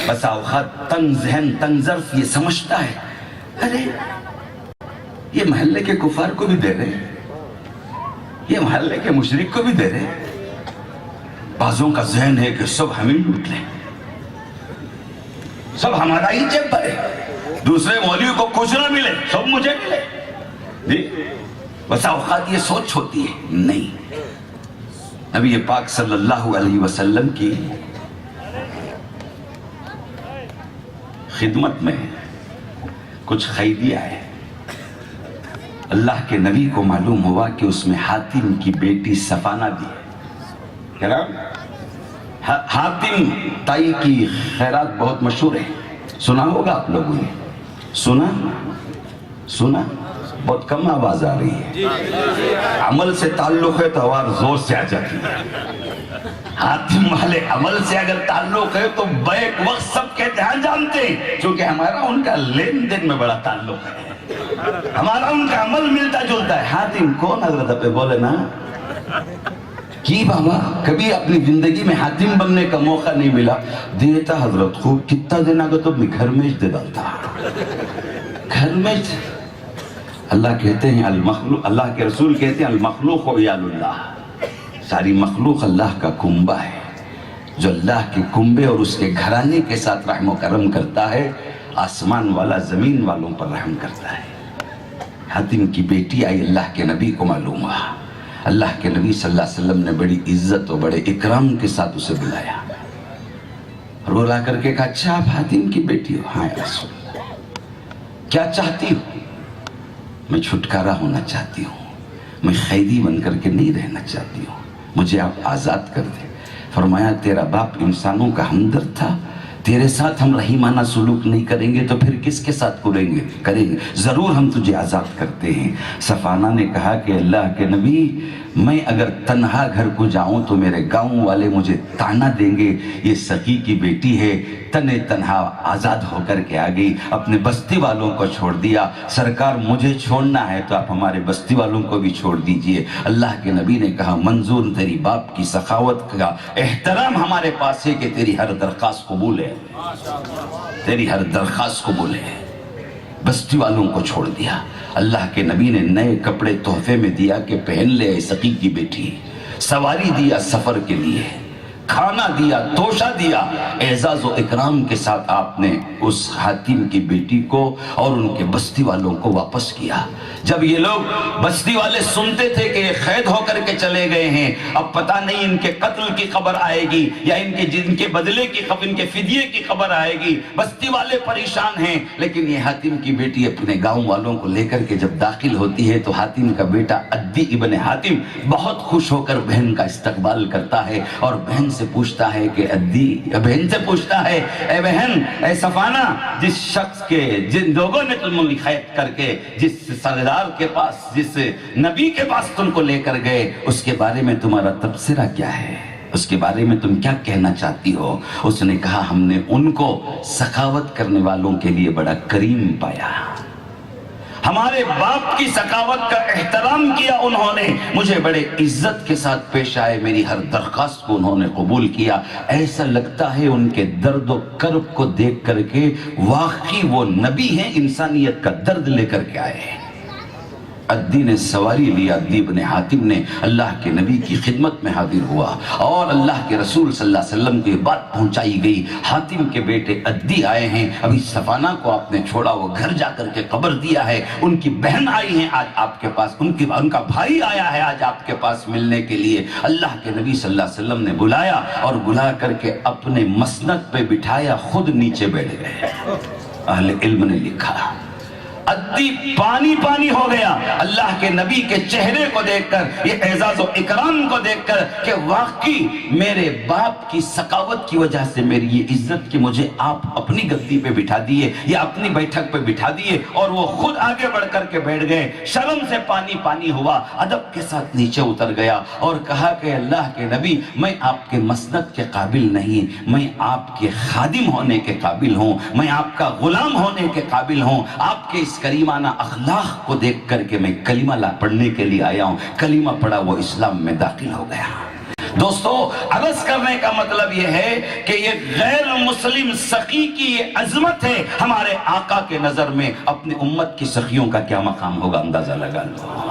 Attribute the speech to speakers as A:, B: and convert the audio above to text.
A: بس اوقات تنگ ذہن تنگ ظرف یہ سمجھتا ہے ارے یہ محلے کے کفار کو بھی دے رہے، یہ محلے کے مشرک کو بھی دے رہے. بعضوں کا ذہن ہے کہ سب ہمیں لوٹ لیں، سب ہمارا ہی جیب بھرے، دوسرے مولوی کو کچھ نہ ملے سب مجھے ملے. جی بس اوقات یہ سوچ ہوتی ہے. نہیں، نبی پاک صلی اللہ علیہ وسلم کی خدمت میں کچھ قیدی آئے. اللہ کے نبی کو معلوم ہوا کہ اس میں حاتم کی بیٹی صفانہ بھی ہے. کیا نام؟ حاتم تائی کی خیرات بہت مشہور ہے، سنا ہوگا آپ لوگوں نے. سنا بہت کم آواز آ رہی ہے. عمل سے تعلق ہے تو آواز زور سے آ جاتی ہے. حاتم والے عمل سے اگر تعلق ہے تو بیک وقت سب کہتے ہیں جانتے ہیں، چونکہ ہمارا ان کا لین دین میں بڑا تعلق ہے، ہمارا ان کا عمل ملتا جلتا ہے. حاتم کون حضرت پہ بولے نا کی بابا کبھی اپنی زندگی میں حاتم بننے کا موقع نہیں ملا. دیتا حضرت خوب کتنا دینا گا تو میں گھر میں دے ڈالتا. گھر میں اللہ کہتے ہیں المخلوق، اللہ کے رسول کہتے ہیں المخلوق و عیال اللہ. ساری مخلوق اللہ کا کنبہ ہے. جو اللہ کے کنبے اور اس کے گھرانے کے ساتھ رحم و کرم کرتا ہے، آسمان والا زمین والوں پر رحم کرتا ہے. حاتم کی بیٹی آئی، اللہ کے نبی کو معلوم ہوا. اللہ کے نبی صلی اللہ علیہ وسلم نے بڑی عزت اور بڑے اکرام کے ساتھ اسے بلایا اور بلا کر کے کہا اچھا آپ حاتم کی بیٹی ہو؟ ہاں یا رسول اللہ. کیا چاہتی ہو؟ میں چھٹکارا ہونا چاہتی ہوں، میں قیدی بن کر کے نہیں رہنا چاہتی ہوں، مجھے آپ آزاد کر دیں. فرمایا تیرا باپ انسانوں کا ہمدرد تھا، تیرے ساتھ ہم رحیمانہ سلوک نہیں کریں گے تو پھر کس کے ساتھ کریں گے؟ ضرور ہم تجھے آزاد کرتے ہیں. صفانہ نے کہا کہ اللہ کے نبی میں اگر تنہا گھر کو جاؤں تو میرے گاؤں والے مجھے تانا دیں گے، یہ سخی کی بیٹی ہے، تنہا آزاد ہو کر کے آ گئی، اپنے بستی والوں کو چھوڑ دیا. سرکار مجھے چھوڑنا ہے تو آپ ہمارے بستی والوں کو بھی چھوڑ دیجئے. اللہ کے نبی نے کہا منظور تیری باپ کی سخاوت کا احترام ہمارے پاس ہے کہ تیری ہر درخواست قبول ہے، تیری ہر درخواست قبول ہے. بستی والوں کو چھوڑ دیا. اللہ کے نبی نے نئے کپڑے تحفے میں دیا کہ پہن لے اے سقی کی بیٹی، سواری دیا سفر کے لیے، کھانا دیا، توشہ دیا. اعزاز و اکرام کے ساتھ آپ نے اس حاتم کی بیٹی کو اور ان کے بستی والوں کو واپس کیا. جب یہ لوگ بستی والے سنتے تھے کہ قید ہو کر کے چلے گئے ہیں، اب پتہ نہیں ان کے قتل کی خبر آئے گی یا جن کے بدلے کی خبر، ان کے فدیے کی خبر آئے گی. بستی والے پریشان ہیں، لیکن یہ حاتم کی بیٹی اپنے گاؤں والوں کو لے کر کے جب داخل ہوتی ہے تو حاتم کا بیٹا عدی ابن حاتم بہت خوش ہو کر بہن کا استقبال کرتا ہے اور بہن سے پوچھتا ہے کہ بہن سے پوچھتا ہے اے بہن، اے صفانہ، جس شخص کے جن لوگوں نے تم قید کر کے جس سردار کے پاس، جس نبی کے پاس تم کو لے کر گئے، اس کے بارے میں تمہارا تبصرہ کیا ہے؟ اس کے بارے میں تم کیا کہنا چاہتی ہو؟ اس نے کہا ہم نے ان کو سخاوت کرنے والوں کے لیے بڑا کریم پایا، ہمارے باپ کی سخاوت کا احترام کیا انہوں نے، مجھے بڑے عزت کے ساتھ پیش آئے، میری ہر درخواست کو انہوں نے قبول کیا. ایسا لگتا ہے ان کے درد و کرب کو دیکھ کر کے واقعی وہ نبی ہیں، انسانیت کا درد لے کر کے آئے ہیں. عدی نے سواری لیا. عدی بن حاتم نے اللہ کے نبی کی خدمت میں حاضر ہوا اور اللہ کے رسول صلی اللہ علیہ وسلم کو یہ بات پہنچائی گئی حاتم کے بیٹے عدی آئے ہیں. ابھی صفانہ کو آپ نے چھوڑا، وہ گھر جا کر کے قبر دیا ہے. ان کی بہن آئی ہیں آج آپ کے پاس، ان کا بھائی آیا ہے آج آپ کے پاس ملنے کے لیے. اللہ کے نبی صلی اللہ علیہ وسلم نے بلایا اور بلا کر کے اپنے مسند پہ بٹھایا، خود نیچے بیٹھ گئے. اہل علم نے لکھا عدی پانی پانی ہو گیا اللہ کے نبی کے چہرے کو دیکھ کر، یہ اعزاز و اکرام کو دیکھ کر کہ واقعی میرے باپ کی سخاوت کی وجہ سے میری یہ عزت کہ مجھے آپ اپنی گدی پہ بٹھا دیے یا اپنی بیٹھک پہ بٹھا دیے. اور وہ خود آگے بڑھ کر کے بیٹھ گئے. شرم سے پانی پانی ہوا، ادب کے ساتھ نیچے اتر گیا اور کہا کہ اللہ کے نبی میں آپ کے مسند کے قابل نہیں، میں آپ کے خادم ہونے کے قابل ہوں، میں آپ کا غلام ہونے کے قابل ہوں. آپ کے اس کریمانہ اخلاق کو دیکھ کر کے میں کلمہ پڑھنے کے لیے آیا ہوں. کلمہ پڑھا، وہ اسلام میں داخل ہو گیا. دوستو عرض کرنے کا مطلب یہ ہے کہ یہ غیر مسلم سخی کی یہ عظمت ہے، ہمارے آقا کے نظر میں اپنی امت کی سخیوں کا کیا مقام ہوگا، اندازہ لگا لو۔